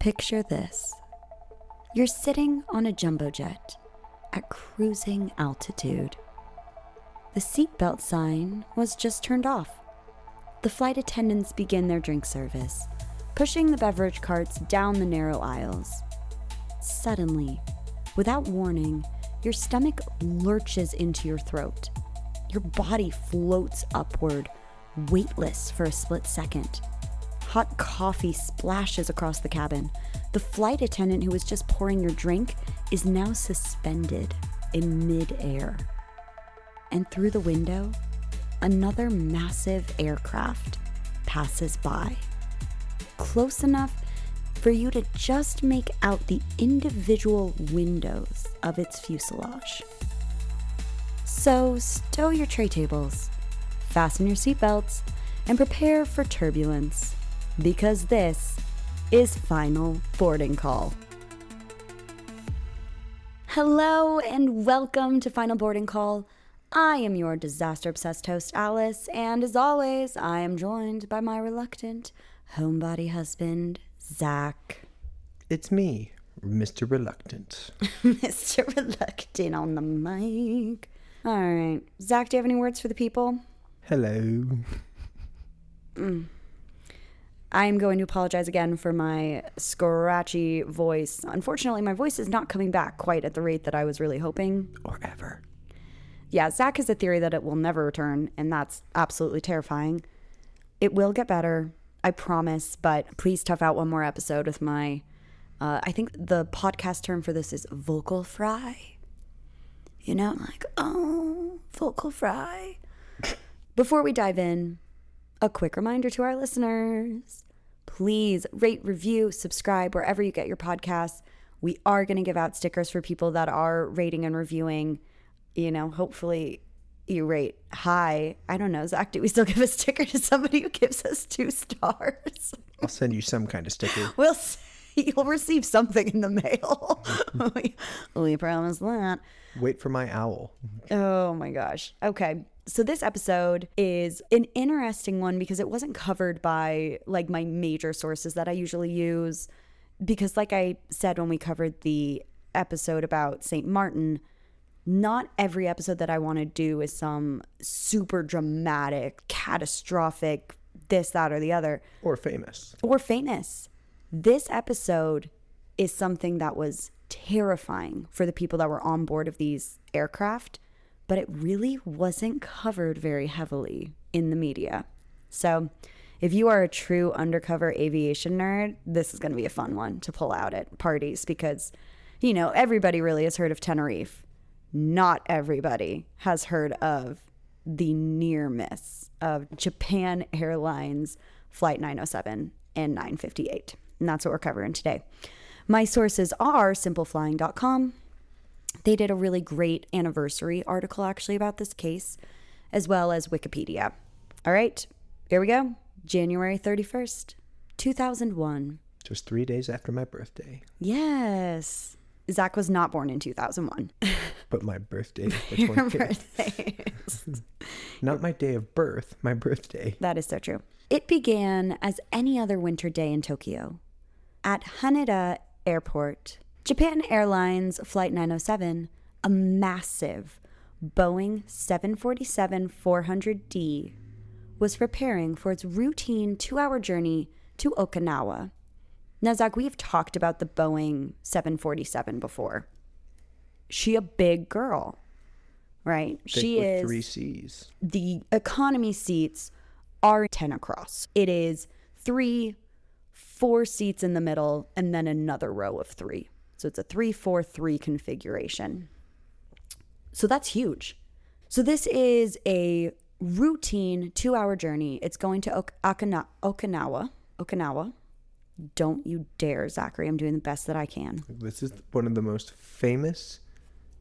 Picture this. You're sitting on a jumbo jet at cruising altitude. The seatbelt sign was just turned off. The flight attendants begin their drink service, pushing the beverage carts down the narrow aisles. Suddenly, without warning, your stomach lurches into your throat. Your body floats upward, weightless for a split second. Hot coffee splashes across the cabin. The flight attendant who was just pouring your drink is now suspended in mid-air. And through the window, another massive aircraft passes by. Close enough for you to just make out the individual windows of its fuselage. So stow your tray tables, fasten your seatbelts, and prepare for turbulence, because this is Final Boarding Call. Hello and welcome to Final Boarding Call. I am your disaster-obsessed host, Alice, and as always, I am joined by my reluctant homebody husband, Zach. It's me, Mr. Reluctant. Mr. Reluctant on the mic. All right. Zach, do you have any words for the people? Hello. I'm going to apologize again for my scratchy voice. Unfortunately, my voice is not coming back quite at the rate that I was really hoping. Or ever. Yeah, Zach has a theory that it will never return, and that's absolutely terrifying. It will get better, I promise, but please tough out one more episode with my, I think the podcast term for this is vocal fry. You know, like, oh, vocal fry. Before we dive in, a quick reminder to our listeners, please rate, review, subscribe wherever you get your podcasts. We are going to give out stickers for people that are rating and reviewing. You know, hopefully you rate high. I don't know, Zach, do we still give a sticker to somebody who gives us 2 stars? I'll send you some kind of sticker. We'll see. You'll receive something in the mail. we promise that. Wait for my owl. Oh my gosh. Okay. So this episode is an interesting one because it wasn't covered by like my major sources that I usually use. Because like I said when we covered the episode about St. Martin, not every episode that I want to do is some super dramatic, catastrophic, this, that, or the other. Or famous. This episode is something that was terrifying for the people that were on board of these aircraft, but it really wasn't covered very heavily in the media. So if you are a true undercover aviation nerd, this is going to be a fun one to pull out at parties because, you know, everybody really has heard of Tenerife. Not everybody has heard of the near miss of Japan Airlines Flight 907 and 958. And that's what we're covering today. My sources are simpleflying.com. They did a really great anniversary article actually about this case, as well as Wikipedia. All right, here we go. January 31st, 2001. Just 3 days after my birthday. Yes. Zach was not born in 2001. But my birthday is the Your 25th. birthday is... Not my day of birth, my birthday. That is so true. It began as any other winter day in Tokyo. At Haneda Airport, Japan Airlines Flight 907, a massive Boeing 747-400D, was preparing for its routine 2-hour journey to Okinawa. Now, Zach, we've talked about the Boeing 747 before. She a big girl, right? She is 3 C's. The economy seats are 10 across. It is 4 seats in the middle and then another row of 3. So it's a 3-4-3 configuration. So that's huge. So this is a routine 2-hour journey. It's going to Okinawa. Don't you dare, Zachary. I'm doing the best that I can. This is one of the most famous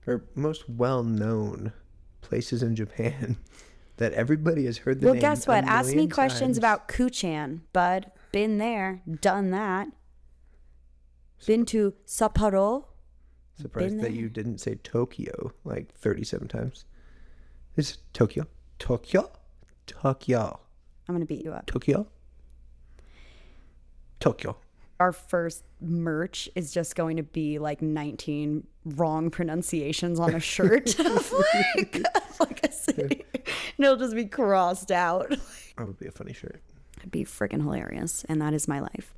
or most well-known places in Japan that everybody has heard the name. Well, guess what? Ask me questions times. about Kuchan, bud. Been there, done that. Been to Sapporo. Surprised that you didn't say Tokyo like 37 times. It's Tokyo. Tokyo. I'm going to beat you up. Tokyo. Our first merch is just going to be like 19 wrong pronunciations on a shirt of like a city. And it'll just be crossed out. That would be a funny shirt. It'd be freaking hilarious. And that is my life.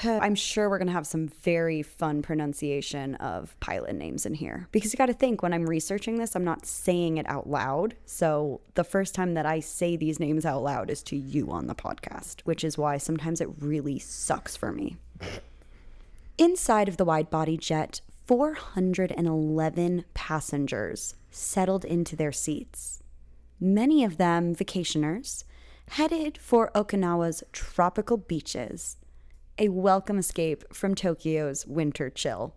I'm sure we're going to have some very fun pronunciation of pilot names in here. Because you got to think, when I'm researching this, I'm not saying it out loud. So the first time that I say these names out loud is to you on the podcast, which is why sometimes it really sucks for me. Inside of the wide-body jet, 411 passengers settled into their seats. Many of them vacationers headed for Okinawa's tropical beaches. A welcome escape from Tokyo's winter chill.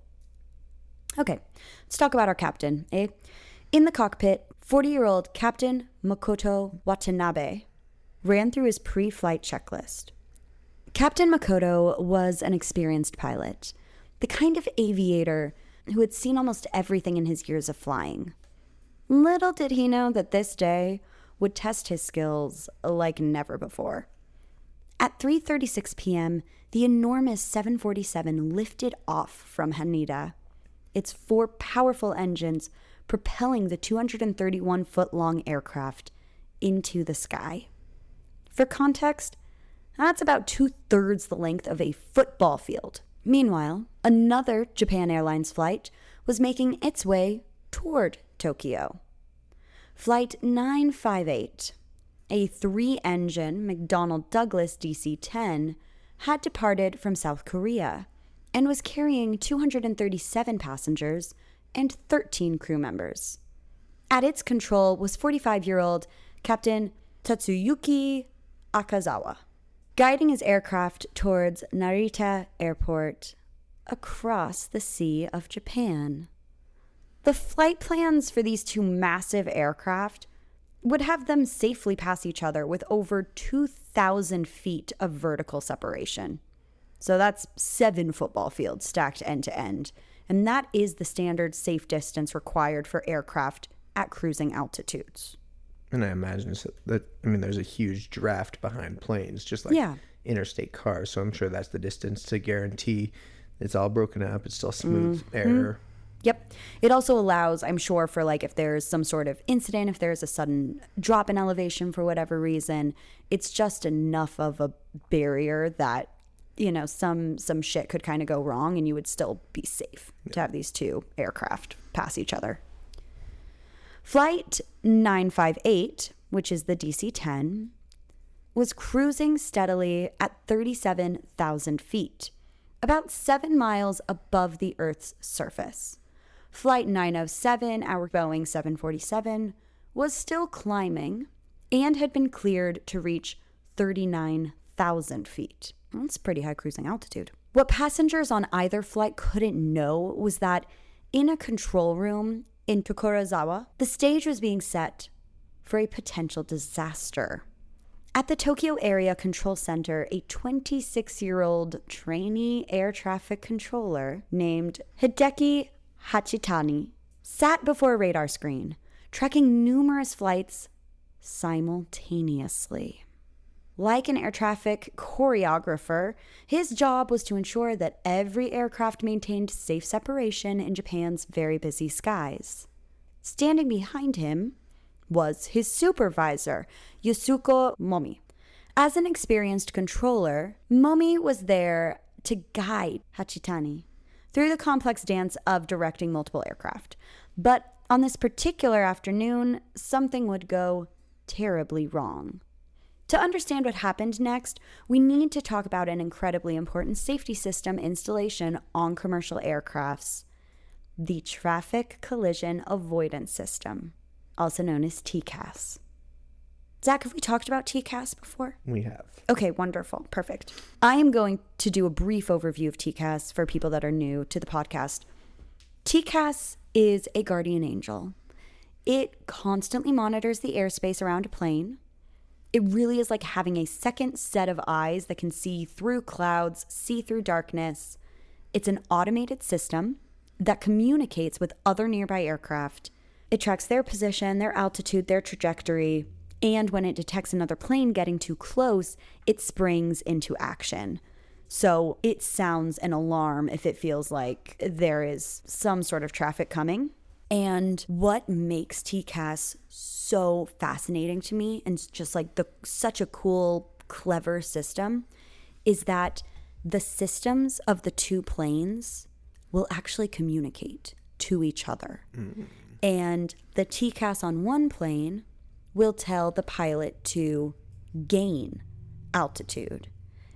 Okay, let's talk about our captain, eh? In the cockpit, 40-year-old Captain Makoto Watanabe ran through his pre-flight checklist. Captain Makoto was an experienced pilot, the kind of aviator who had seen almost everything in his years of flying. Little did he know that this day would test his skills like never before. At 3:36 p.m., the enormous 747 lifted off from Haneda, its 4 powerful engines propelling the 231-foot-long aircraft into the sky. For context, that's about 2/3 the length of a football field. Meanwhile, another Japan Airlines flight was making its way toward Tokyo. Flight 958, a 3-engine McDonnell Douglas DC-10, had departed from South Korea and was carrying 237 passengers and 13 crew members. At its control was 45-year-old Captain Tatsuyuki Akazawa, guiding his aircraft towards Narita Airport across the Sea of Japan. The flight plans for these 2 massive aircraft would have them safely pass each other with over 2,000 feet of vertical separation. So that's 7 football fields stacked end to end. And that is the standard safe distance required for aircraft at cruising altitudes. And I imagine there's a huge draft behind planes, just like interstate cars. So I'm sure that's the distance to guarantee it's all broken up. It's still smooth air. Yep. It also allows, I'm sure, for like if there's some sort of incident, if there's a sudden drop in elevation for whatever reason, it's just enough of a barrier that, you know, some shit could kind of go wrong and you would still be safe to have these 2 aircraft pass each other. Flight 958, which is the DC-10, was cruising steadily at 37,000 feet, about 7 miles above the Earth's surface. Flight 907, our Boeing 747, was still climbing and had been cleared to reach 39,000 feet. That's pretty high cruising altitude. What passengers on either flight couldn't know was that in a control room in Tokorozawa, the stage was being set for a potential disaster. At the Tokyo Area Control Center, a 26-year-old trainee air traffic controller named Hideki Hachitani sat before a radar screen, tracking numerous flights simultaneously. Like an air traffic choreographer, his job was to ensure that every aircraft maintained safe separation in Japan's very busy skies. Standing behind him was his supervisor, Yasuko Momi. As an experienced controller, Momi was there to guide Hachitani through the complex dance of directing multiple aircraft. But on this particular afternoon, something would go terribly wrong. To understand what happened next, we need to talk about an incredibly important safety system installation on commercial aircrafts, the Traffic Collision Avoidance System, also known as TCAS. Zach, have we talked about TCAS before? We have. Okay, wonderful. Perfect. I am going to do a brief overview of TCAS for people that are new to the podcast. TCAS is a guardian angel. It constantly monitors the airspace around a plane. It really is like having a second set of eyes that can see through clouds, see through darkness. It's an automated system that communicates with other nearby aircraft. It tracks their position, their altitude, their trajectory, and when it detects another plane getting too close, it springs into action. So it sounds an alarm if it feels like there is some sort of traffic coming. And what makes TCAS so fascinating to me, and just like such a cool, clever system, is that the systems of the two planes will actually communicate to each other. And the TCAS on one plane will tell the pilot to gain altitude,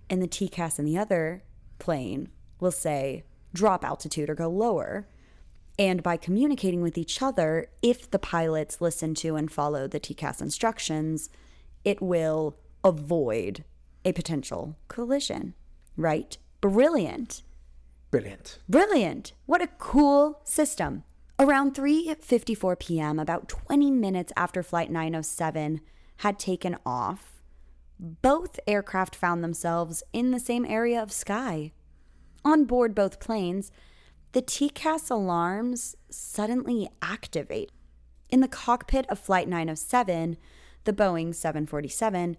and the TCAS in the other plane will say drop altitude or go lower. And by communicating with each other, if the pilots listen to and follow the TCAS instructions, it will avoid a potential collision, right? Brilliant. What a cool system. Around 3:54 p.m., about 20 minutes after Flight 907 had taken off, both aircraft found themselves in the same area of sky. On board both planes, the TCAS alarms suddenly activate. In the cockpit of Flight 907, the Boeing 747,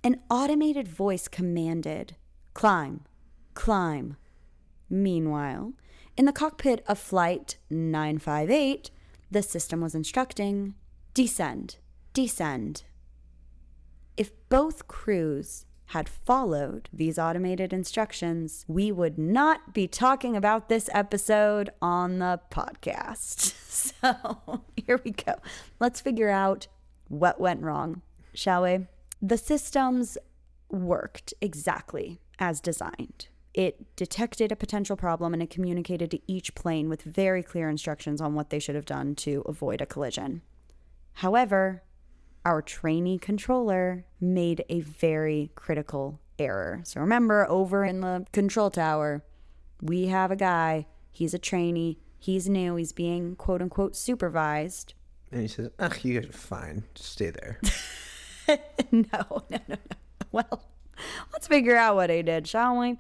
an automated voice commanded, "Climb, climb." Meanwhile, in the cockpit of Flight 958, the system was instructing, "Descend, descend." If both crews had followed these automated instructions, we would not be talking about this episode on the podcast. So here we go. Let's figure out what went wrong, shall we? The systems worked exactly as designed. It detected a potential problem and it communicated to each plane with very clear instructions on what they should have done to avoid a collision. However, our trainee controller made a very critical error. So remember, over in the control tower, we have a guy. He's a trainee. He's new. He's being quote unquote supervised. And he says, you guys are fine. Just stay there. No. Well, let's figure out what he did, shall we?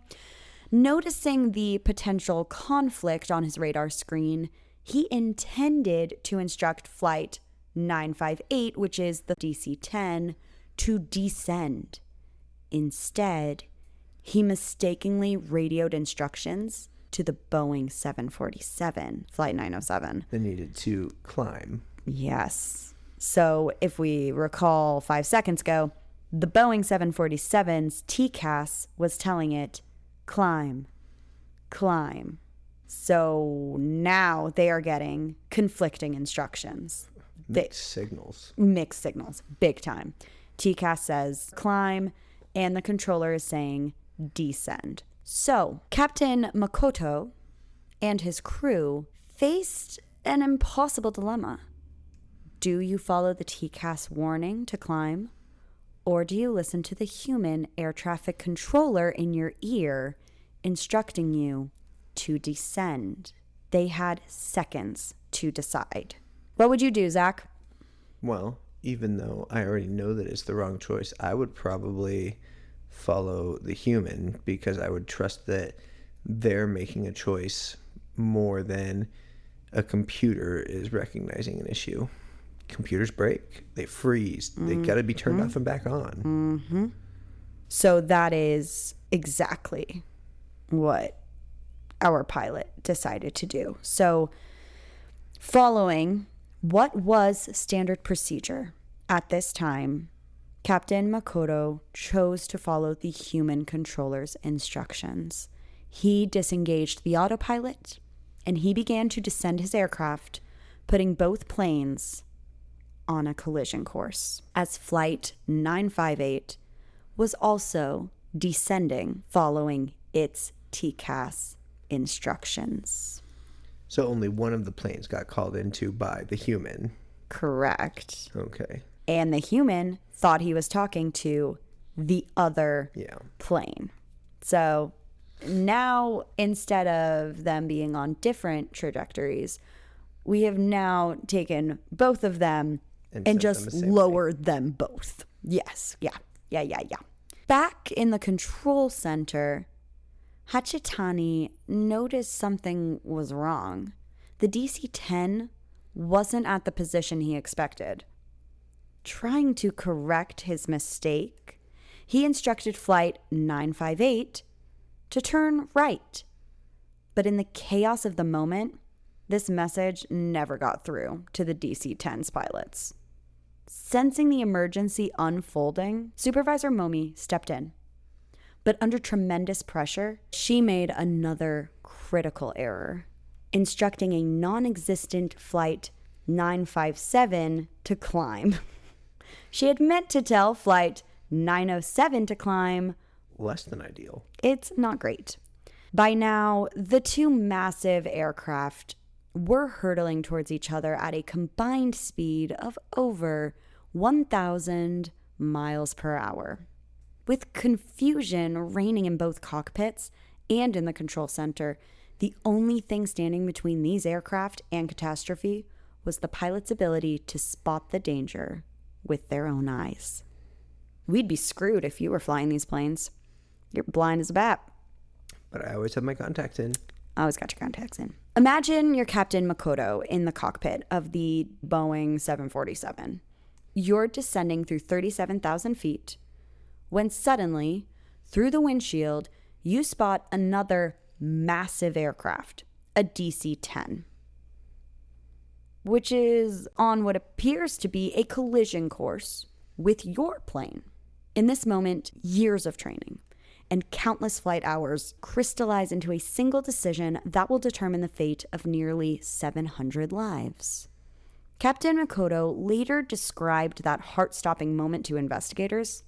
Noticing the potential conflict on his radar screen, he intended to instruct Flight 958, which is the DC-10, to descend. Instead, he mistakenly radioed instructions to the Boeing 747, Flight 907. They needed to climb. Yes. So if we recall 5 seconds ago, the Boeing 747's TCAS was telling it, climb, climb. So now they are getting conflicting instructions. Mixed signals, big time. TCAS says climb, and the controller is saying descend. So Captain Makoto and his crew faced an impossible dilemma. Do you follow the TCAS warning to climb, or do you listen to the human air traffic controller in your ear instructing you to descend? They had seconds to decide. What would you do, Zach? Well, even though I already know that it's the wrong choice, I would probably follow the human, because I would trust that they're making a choice more than a computer is recognizing an issue. Computers break. They freeze. They got to be turned off and back on. So that is exactly what our pilot decided to do. So following what was standard procedure at this time, Captain Makoto chose to follow the human controller's instructions. He disengaged the autopilot and he began to descend his aircraft, putting both planes on a collision course, as Flight 958 was also descending following its TCAS instructions. So only one of the planes got called into by the human. Correct. Okay. And the human thought he was talking to the other plane. So now, instead of them being on different trajectories, we have now taken both of them and just lowered them both. Yes. Yeah. Back in the control center, Hachitani noticed something was wrong. The DC-10 wasn't at the position he expected. Trying to correct his mistake, he instructed Flight 958 to turn right. But in the chaos of the moment, this message never got through to the DC-10's pilots. Sensing the emergency unfolding, Supervisor Momi stepped in. But under tremendous pressure, she made another critical error, instructing a non-existent Flight 957 to climb. She had meant to tell Flight 907 to climb. Less than ideal. It's not great. By now, the two massive aircraft were hurtling towards each other at a combined speed of over 1,000 miles per hour. With confusion reigning in both cockpits and in the control center, the only thing standing between these aircraft and catastrophe was the pilot's ability to spot the danger with their own eyes. We'd be screwed if you were flying these planes. You're blind as a bat. But I always have my contacts in. I always got your contacts in. Imagine you're Captain Makoto in the cockpit of the Boeing 747. You're descending through 37,000 feet when suddenly, through the windshield, you spot another massive aircraft, a DC-10, which is on what appears to be a collision course with your plane. In this moment, years of training and countless flight hours crystallize into a single decision that will determine the fate of nearly 700 lives. Captain Makoto later described that heart-stopping moment to investigators.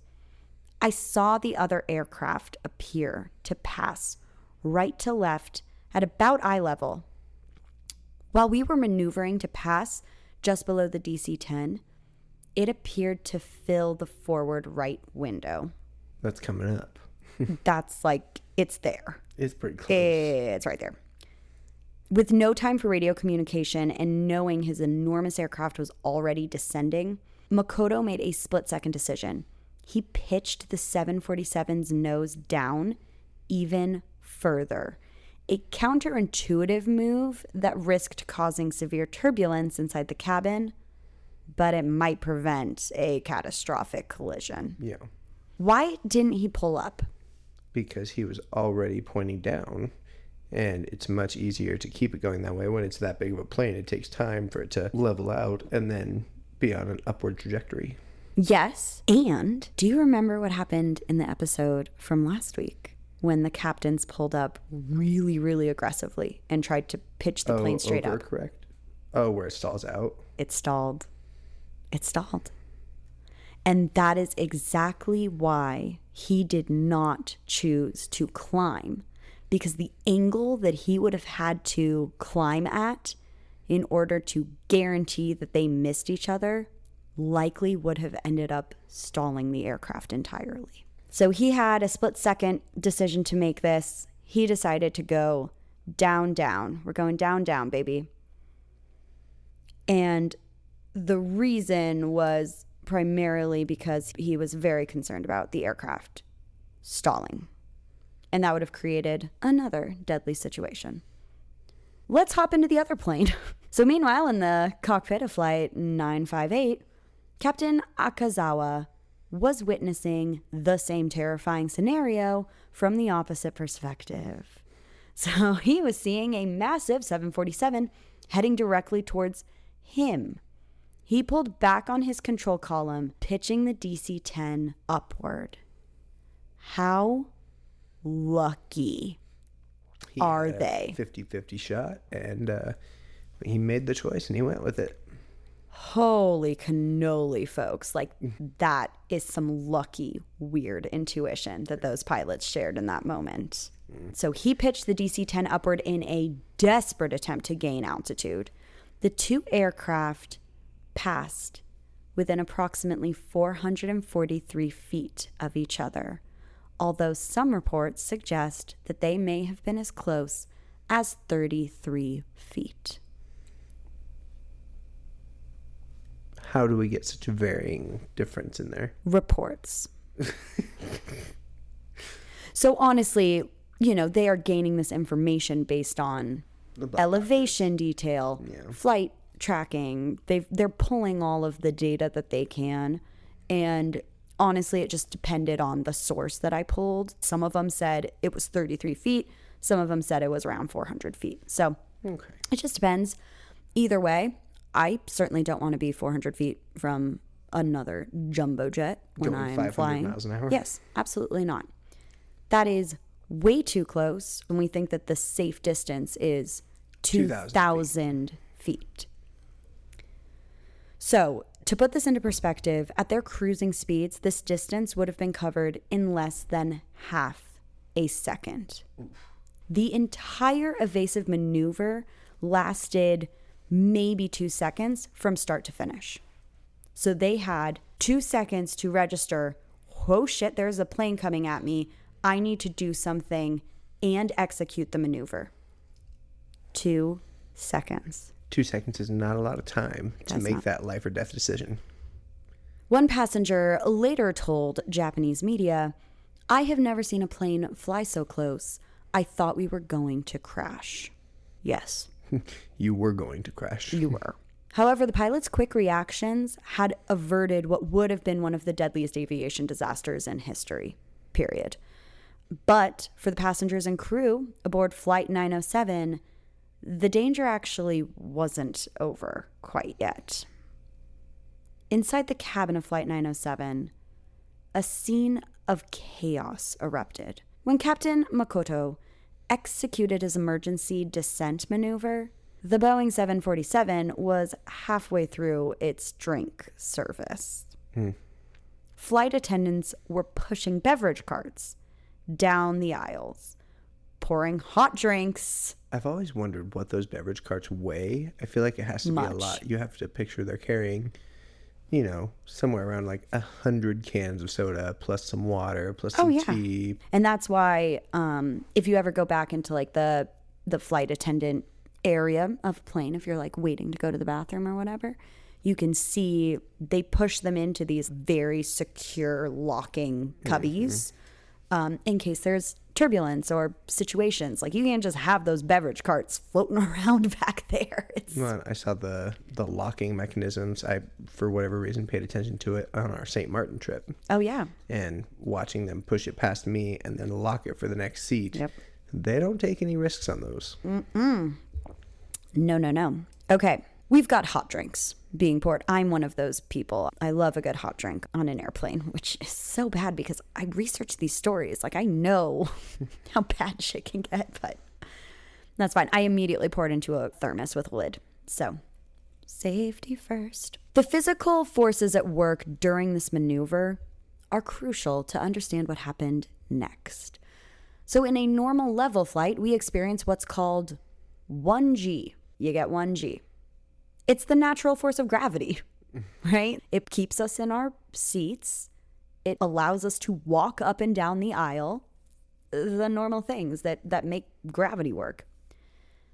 I saw the other aircraft appear to pass right to left at about eye level. While we were maneuvering to pass just below the DC-10, it appeared to fill the forward right window. That's coming up. That's like, it's there. It's pretty close. It's right there. With no time for radio communication and knowing his enormous aircraft was already descending, Makoto made a split-second decision. He pitched the 747's nose down even further. A counterintuitive move that risked causing severe turbulence inside the cabin, but it might prevent a catastrophic collision. Yeah. Why didn't he pull up? Because he was already pointing down, and it's much easier to keep it going that way. When it's that big of a plane, it takes time for it to level out and then be on an upward trajectory. Yes. And do you remember what happened in the episode from last week when the captains pulled up really, really aggressively and tried to pitch the plane straight up? Correct. Oh, where it stalls out? It stalled. It stalled. And that is exactly why he did not choose to climb, because the angle that he would have had to climb at in order to guarantee that they missed each other likely would have ended up stalling the aircraft entirely. So he had a split-second decision to make this. He decided to go down, down. We're going down, down, baby. And the reason was primarily because he was very concerned about the aircraft stalling. And that would have created another deadly situation. Let's hop into the other plane. So meanwhile, in the cockpit of Flight 958, Captain Akazawa was witnessing the same terrifying scenario from the opposite perspective. So he was seeing a massive 747 heading directly towards him. He pulled back on his control column, pitching the DC-10 upward. How lucky are they? 50-50 shot, and he made the choice and he went with it. Holy cannoli, folks. Like, that is some lucky, weird intuition that those pilots shared in that moment. So he pitched the DC-10 upward in a desperate attempt to gain altitude. The two aircraft passed within approximately 443 feet of each other, although some reports suggest that they may have been as close as 33 feet. How do we get such a varying difference in there? Reports. So honestly, you know, they are gaining this information based on elevation detail, flight tracking. They're pulling all of the data that they can. And honestly, it just depended on the source that I pulled. Some of them said it was 33 feet. Some of them said it was around 400 feet. So it just depends. Either way, I certainly don't want to be 400 feet from another jumbo jet when Going I'm 500 flying. miles an hour? Yes, absolutely not. That is way too close when we think that the safe distance is 2,000 feet. So, to put this into perspective, at their cruising speeds, this distance would have been covered in less than half a second. The entire evasive maneuver lasted maybe 2 seconds from start to finish. So they had 2 seconds to register, oh shit, there's a plane coming at me. I need to do something and execute the maneuver. 2 seconds. 2 seconds is not a lot of time to make that life or death decision. One passenger later told Japanese media, "I have never seen a plane fly so close. I thought we were going to crash." Yes. You were going to crash. You were. However, the pilot's quick reactions had averted what would have been one of the deadliest aviation disasters in history, period. But for the passengers and crew aboard Flight 907, the danger actually wasn't over quite yet. Inside the cabin of Flight 907, a scene of chaos erupted. When Captain Makoto executed his emergency descent maneuver, the Boeing 747 was halfway through its drink service. Flight attendants were pushing beverage carts down the aisles, pouring hot drinks. I've always wondered what those beverage carts weigh. I feel like it has to be a lot. You have to picture they're carrying, somewhere around like 100 cans of soda plus some water plus some tea. And that's why if you ever go back into like the flight attendant area of a plane, if you're like waiting to go to the bathroom or whatever, you can see they push them into these very secure locking cubbies in case there's turbulence or situations. Like you can't just have those beverage carts floating around back there. Well, I saw the locking mechanisms. I, for whatever reason, paid attention to it on our St. Martin trip. Oh, yeah. And watching them push it past me and then lock it for the next seat. Yep. They don't take any risks on those. No. Okay. We've got hot drinks being poured. I'm one of those people. I love a good hot drink on an airplane, which is so bad because I research these stories. Like I know how bad shit can get, but that's fine. I immediately poured into a thermos with a lid. So safety first. The physical forces at work during this maneuver are crucial to understand what happened next. So in a normal level flight, we experience what's called 1G. You get 1G. It's the natural force of gravity, right? It keeps us in our seats. It allows us to walk up and down the aisle, the normal things that make gravity work.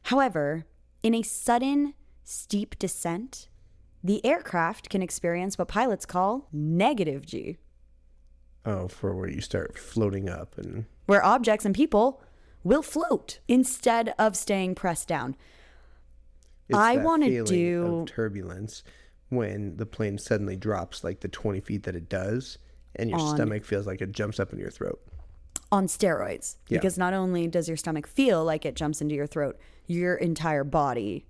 However, in a sudden, steep descent, the aircraft can experience what pilots call negative G. Oh, for where you start floating up and... Where objects and people will float instead of staying pressed down. I want to do turbulence when the plane suddenly drops like the 20 feet that it does and your stomach feels like it jumps up into your throat. On steroids. Yeah. Because not only does your stomach feel like it jumps into your throat, your entire body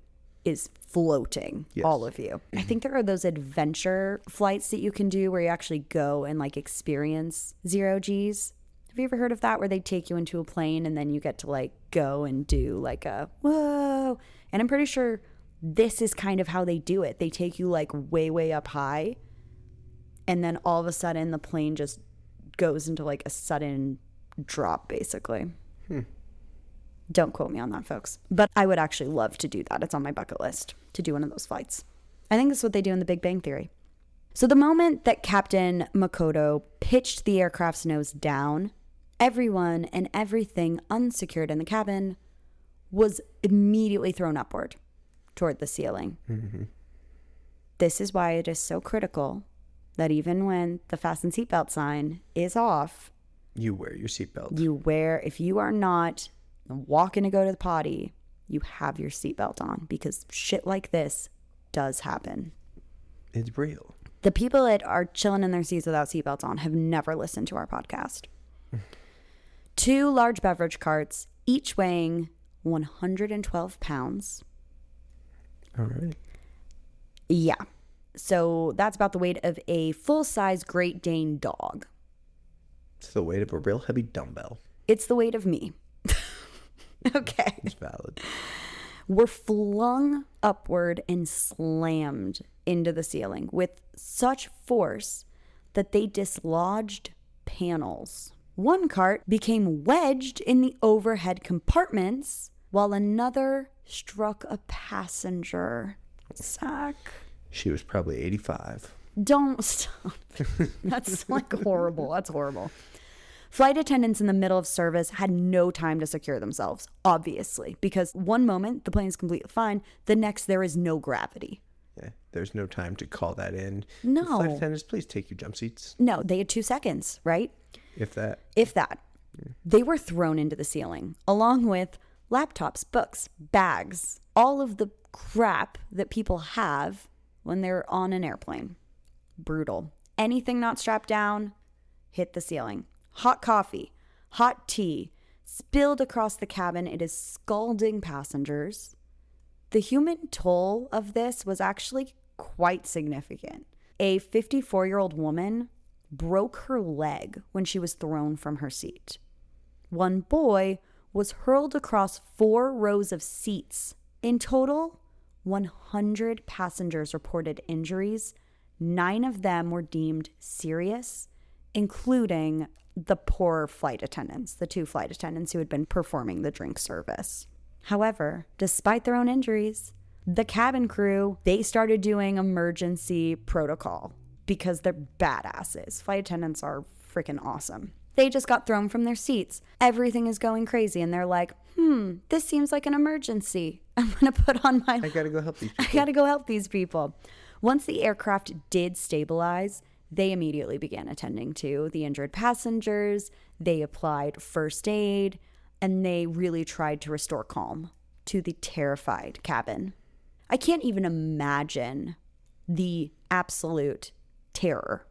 is floating, all of you. I think there are those adventure flights that you can do where you actually go and like experience 0 Gs. Have you ever heard of that, where they take you into a plane and then you get to like go and do like a whoa? And I'm pretty sure this is kind of how they do it. They take you like way, way up high, and then all of a sudden the plane just goes into like a sudden drop, basically. Don't quote me on that, folks. But I would actually love to do that. It's on my bucket list to do one of those flights. I think that's what they do in The Big Bang Theory. So the moment that Captain Makoto pitched the aircraft's nose down, everyone and everything unsecured in the cabin was immediately thrown upward toward the ceiling. This is why it is so critical that even when the fasten seatbelt sign is off, you wear your seatbelt. If you are not walking to go to the potty, you have your seatbelt on, because shit like this does happen. It's real. The people that are chilling in their seats without seatbelts on have never listened to our podcast. 2 large beverage carts, each weighing 112 pounds. All right. Yeah. So that's about the weight of a full-size Great Dane dog. It's the weight of a real heavy dumbbell. It's the weight of me. Okay. It's valid. Were flung upward and slammed into the ceiling with such force that they dislodged panels. One cart became wedged in the overhead compartments, while another struck a passenger. Zach. She was probably 85. Don't stop. That's like horrible. That's horrible. Flight attendants in the middle of service had no time to secure themselves, obviously, because one moment the plane is completely fine, the next there is no gravity. Yeah, there's no time to call that in. No. Flight attendants, please take your jump seats. No, they had 2 seconds, right? If that. If that. They were thrown into the ceiling, along with laptops, books, bags, all of the crap that people have when they're on an airplane. Brutal. Anything not strapped down, hit the ceiling. Hot coffee, hot tea, spilled across the cabin. It is scalding passengers. The human toll of this was actually quite significant. A 54-year-old woman broke her leg when she was thrown from her seat. One boy was hurled across 4 rows of seats. In total, 100 passengers reported injuries. 9 of them were deemed serious, including the poor flight attendants, the 2 flight attendants who had been performing the drink service. However, despite their own injuries, the cabin crew, they started doing emergency protocol because they're badasses. Flight attendants are freaking awesome. They just got thrown from their seats. Everything is going crazy, and they're like, this seems like an emergency. I'm going to put on my... I got to go help these people. I got to go help these people. Once the aircraft did stabilize, they immediately began attending to the injured passengers. They applied first aid, and they really tried to restore calm to the terrified cabin. I can't even imagine the absolute terror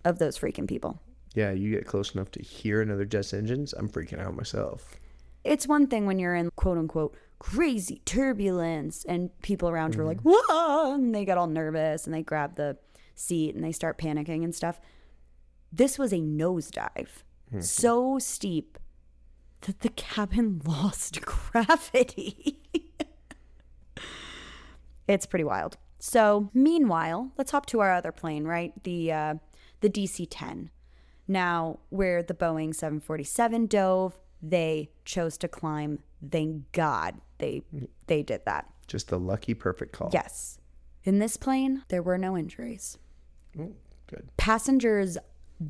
of those freaking people. Yeah, you get close enough to hear another jet's engines, I'm freaking out myself. It's one thing when you're in quote unquote crazy turbulence and people around you are like, whoa, and they get all nervous and they grab the seat and they start panicking and stuff. This was a nosedive, so steep that the cabin lost gravity. It's pretty wild. So meanwhile, let's hop to our other plane, right? The DC-10. Now, where the Boeing 747 dove, they chose to climb. Thank God they did that. Just a lucky perfect call. Yes. In this plane, there were no injuries. Oh, good. Passengers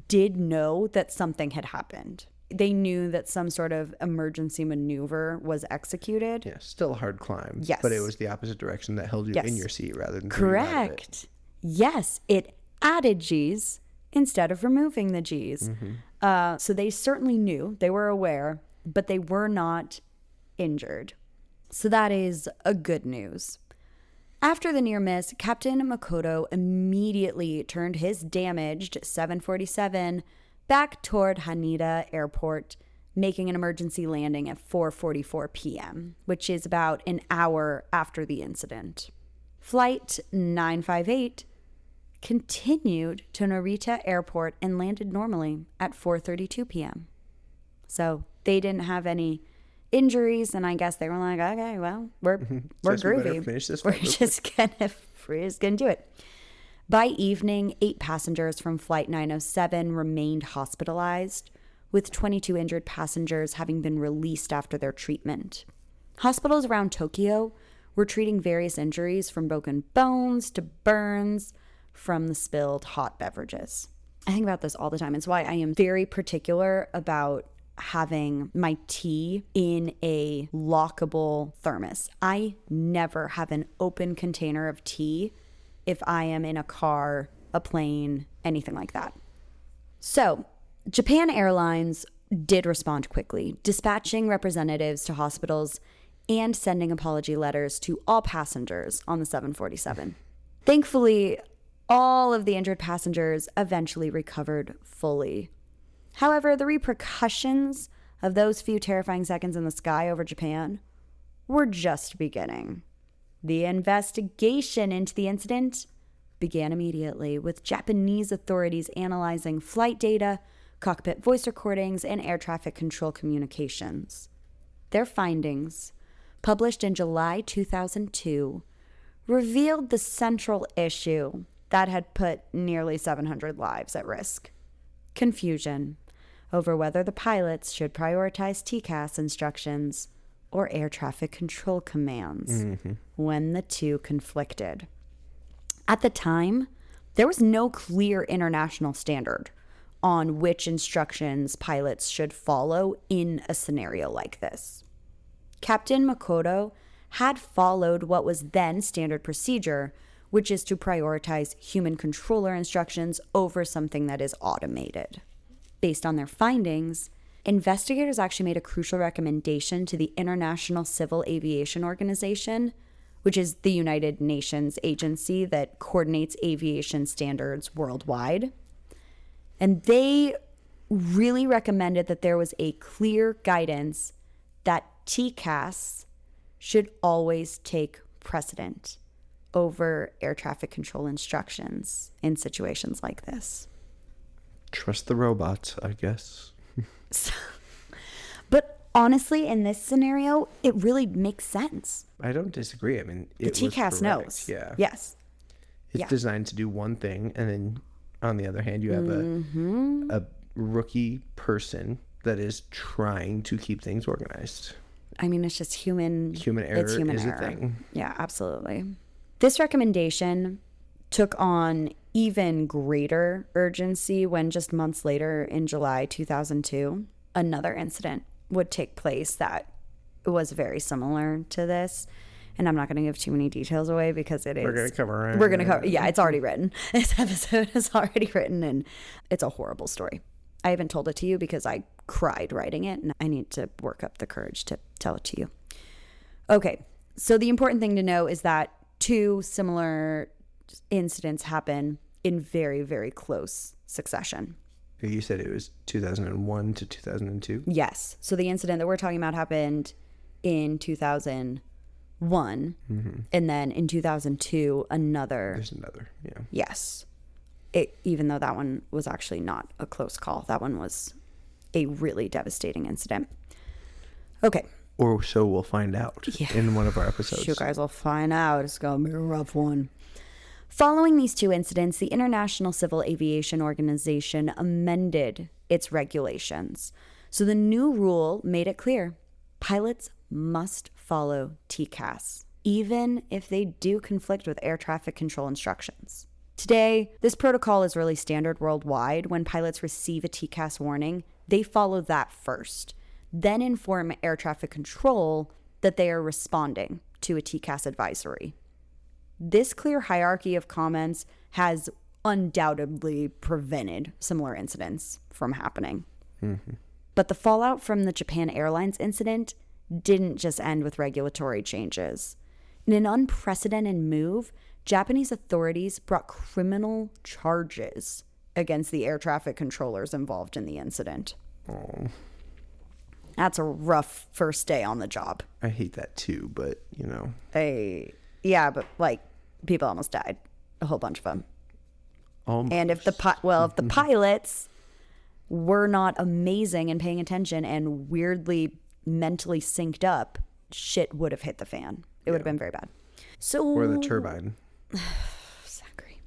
did know that something had happened. They knew that some sort of emergency maneuver was executed. Yeah, still a hard climb. Yes. But it was the opposite direction that held you Yes. in your seat rather than threw you out of it. Correct. Yes, it added G's instead of removing the G's. So they certainly knew, they were aware, but they were not injured. So that is a good news. After the near miss, Captain Makoto immediately turned his damaged 747 back toward Haneda Airport, making an emergency landing at 4:44 p.m., which is about an hour after the incident. Flight 958 continued to Narita Airport and landed normally at 4:32 p.m. So they didn't have any injuries, and I guess they were like, okay, well, we're groovy. Finish this We're flight real just gonna do it. By evening, 8 passengers from Flight 907 remained hospitalized, with 22 injured passengers having been released after their treatment. Hospitals around Tokyo were treating various injuries from broken bones to burns from the spilled hot beverages. I think about this all the time. It's why I am very particular about having my tea in a lockable thermos. I never have an open container of tea if I am in a car, a plane, anything like that. So, Japan Airlines did respond quickly, dispatching representatives to hospitals and sending apology letters to all passengers on the 747. Thankfully, All of the injured passengers eventually recovered fully. However, the repercussions of those few terrifying seconds in the sky over Japan were just beginning. The investigation into the incident began immediately, with Japanese authorities analyzing flight data, cockpit voice recordings, and air traffic control communications. Their findings, published in July 2002, revealed the central issue that had put nearly 700 lives at risk: confusion over whether the pilots should prioritize TCAS instructions or air traffic control commands when the two conflicted. At the time, there was no clear international standard on which instructions pilots should follow in a scenario like this. Captain Makoto had followed what was then standard procedure, which is to prioritize human controller instructions over something that is automated. Based on their findings, investigators actually made a crucial recommendation to the International Civil Aviation Organization, which is the United Nations agency that coordinates aviation standards worldwide. And they really recommended that there was a clear guidance that TCAS should always take precedent over air traffic control instructions in situations like this. Trust the robots, I guess. But honestly, in this scenario, it really makes sense. I don't disagree. I mean, The TCAS knows. Yeah. Yes. It's designed to do one thing, and then on the other hand, you have a rookie person that is trying to keep things organized. I mean, it's just human error it's human is error. a thing. Yeah, absolutely. This recommendation took on even greater urgency when just months later, in July 2002, another incident would take place that was very similar to this. And I'm not going to give too many details away because it is. We're going to cover it. We're going to cover. Yeah, it's already written. This episode is already written, and it's a horrible story. I haven't told it to you because I cried writing it, and I need to work up the courage to tell it to you. Okay, so the important thing to know is that two similar incidents happen in very, very close succession. You said it was 2001 to 2002? Yes. So the incident that we're talking about happened in 2001. And then in 2002, There's another, yeah. Yes. Even though that one was actually not a close call. That one was a really devastating incident. Okay. Or so we'll find out in one of our episodes. You guys will find out. It's going to be a rough one. Following these two incidents, the International Civil Aviation Organization amended its regulations. So the new rule made it clear pilots must follow TCAS, even if they do conflict with air traffic control instructions. Today, this protocol is really standard worldwide. When pilots receive a TCAS warning, they follow that first, then inform air traffic control that they are responding to a TCAS advisory. This clear hierarchy of comments has undoubtedly prevented similar incidents from happening. But the fallout from the Japan Airlines incident didn't just end with regulatory changes. In an unprecedented move, Japanese authorities brought criminal charges against the air traffic controllers involved in the incident. Oh. That's a rough first day on the job. I hate that too, but you know. Yeah, but like people almost died, a whole bunch of them. Almost. And if the pilots were not amazing and paying attention and weirdly mentally synced up, shit would have hit the fan. It would have been very bad. Or the turbine. Zachary.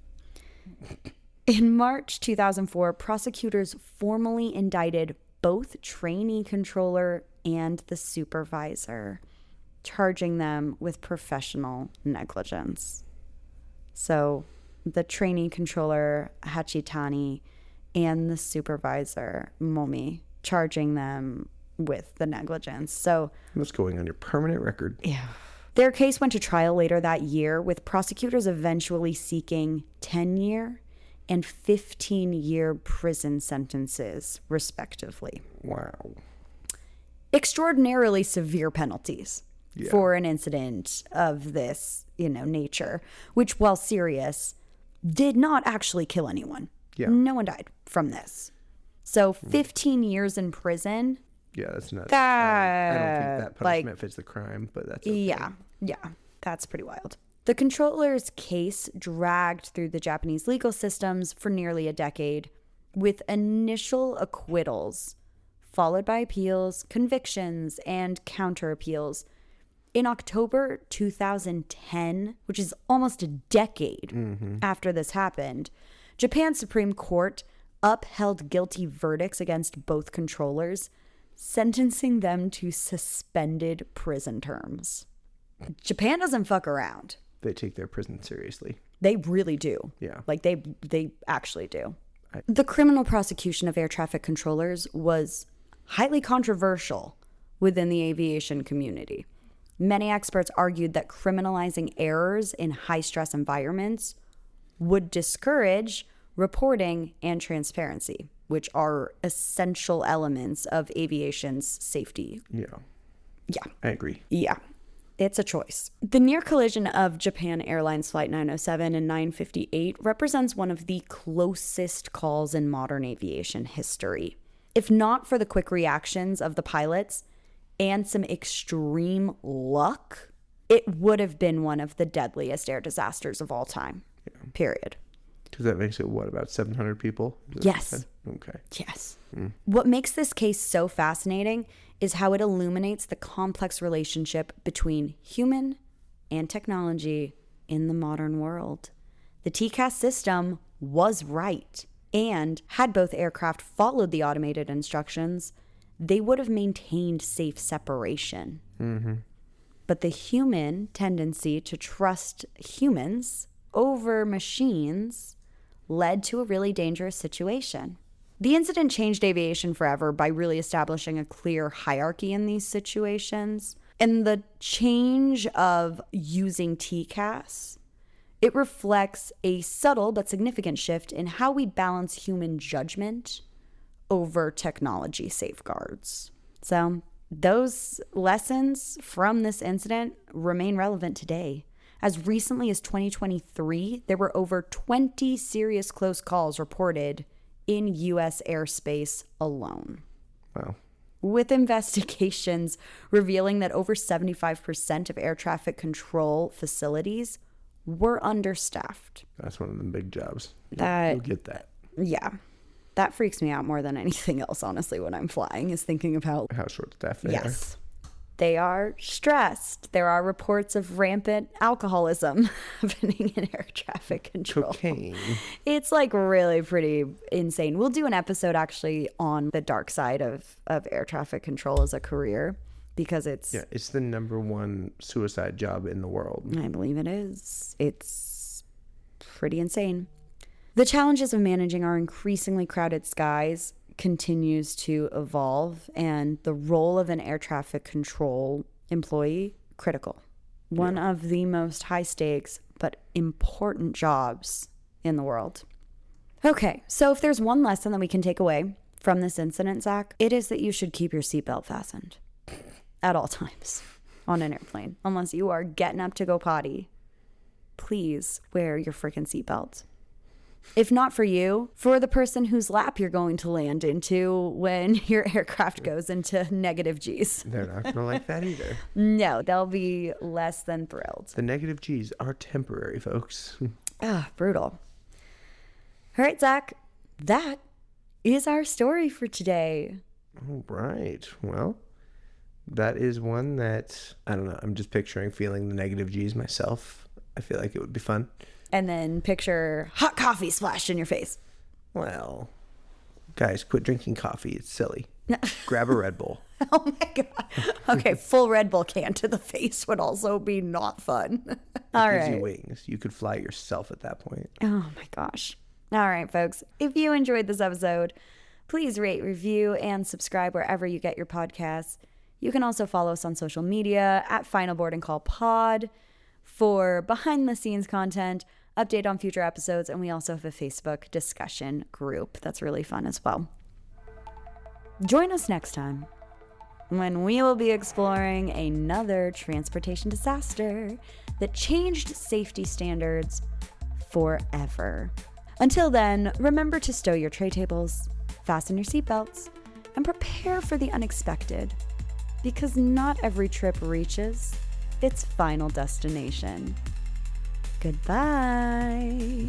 In March 2004, prosecutors formally indicted both trainee controller and the supervisor, charging them with professional negligence. So the trainee controller, Hachitani, and the supervisor, Momi, charging them with the negligence. So what's going on your permanent record? Yeah. Their case went to trial later that year, with prosecutors eventually seeking 10-year and 15-year prison sentences, respectively. Wow. Extraordinarily severe penalties for an incident of this, nature, which, while serious, did not actually kill anyone. Yeah. No one died from this. So 15 years in prison. Yeah, that's nuts. I don't think that punishment fits the crime, but that's okay. Yeah, that's pretty wild. The controller's case dragged through the Japanese legal systems for nearly a decade, with initial acquittals, followed by appeals, convictions, and counter appeals. In October 2010, which is almost a decade after this happened, Japan's Supreme Court upheld guilty verdicts against both controllers, sentencing them to suspended prison terms. Japan doesn't fuck around. They take their prison seriously. They really do. Yeah. Like they actually do. The criminal prosecution of air traffic controllers was highly controversial within the aviation community. Many experts argued that criminalizing errors in high-stress environments would discourage reporting and transparency, which are essential elements of aviation's safety. Yeah. I agree. Yeah. It's a choice. The near collision of Japan Airlines Flight 907 and 958 represents one of the closest calls in modern aviation history. If not for the quick reactions of the pilots and some extreme luck, it would have been one of the deadliest air disasters of all time. Yeah. Period. Because that makes it, what, about 700 people? Yes. Okay. Yes. What makes this case so fascinating is how it illuminates the complex relationship between human and technology in the modern world. The TCAS system was right, and had both aircraft followed the automated instructions, they would have maintained safe separation. But the human tendency to trust humans over machines led to a really dangerous situation. The incident changed aviation forever by really establishing a clear hierarchy in these situations. And the change of using TCAS, it reflects a subtle but significant shift in how we balance human judgment over technology safeguards. So those lessons from this incident remain relevant today. As recently as 2023, there were over 20 serious close calls reported in U.S. airspace alone. Wow. With investigations revealing that over 75% of air traffic control facilities were understaffed. That's one of the big jobs. You'll get that. Yeah. That freaks me out more than anything else, honestly, when I'm flying, is thinking about how short-staffed they are. Yes. They are stressed. There are reports of rampant alcoholism happening in air traffic control. Cocaine. It's like really pretty insane. We'll do an episode actually on the dark side of air traffic control as a career, because it's the number one suicide job in the world. I believe it is. It's pretty insane. The challenges of managing our increasingly crowded skies continues to evolve, and the role of an air traffic control employee, critical. One of the most high stakes but important jobs in the world. Okay, so if there's one lesson that we can take away from this incident, Zach, it is that you should keep your seatbelt fastened at all times on an airplane. Unless you are getting up to go potty, please wear your freaking seatbelt. If not for you, for the person whose lap you're going to land into when your aircraft goes into negative G's. They're not going to like that either. No, they'll be less than thrilled. The negative G's are temporary, folks. Brutal. All right, Zach, that is our story for today. All right. Well, that is one that, I don't know, I'm just picturing feeling the negative G's myself. I feel like it would be fun. And then picture hot coffee splashed in your face. Well, guys, quit drinking coffee. It's silly. Grab a Red Bull. Oh my God. Okay, full Red Bull can to the face would also be not fun. All right. Easy wings. You could fly yourself at that point. Oh my gosh. All right, folks. If you enjoyed this episode, please rate, review, and subscribe wherever you get your podcasts. You can also follow us on social media at Final Board and Call Pod for behind-the-scenes content, update on future episodes, and we also have a Facebook discussion group that's really fun as well. Join us next time when we will be exploring another transportation disaster that changed safety standards forever. Until then, remember to stow your tray tables, fasten your seatbelts, and prepare for the unexpected, because not every trip reaches its final destination. Goodbye.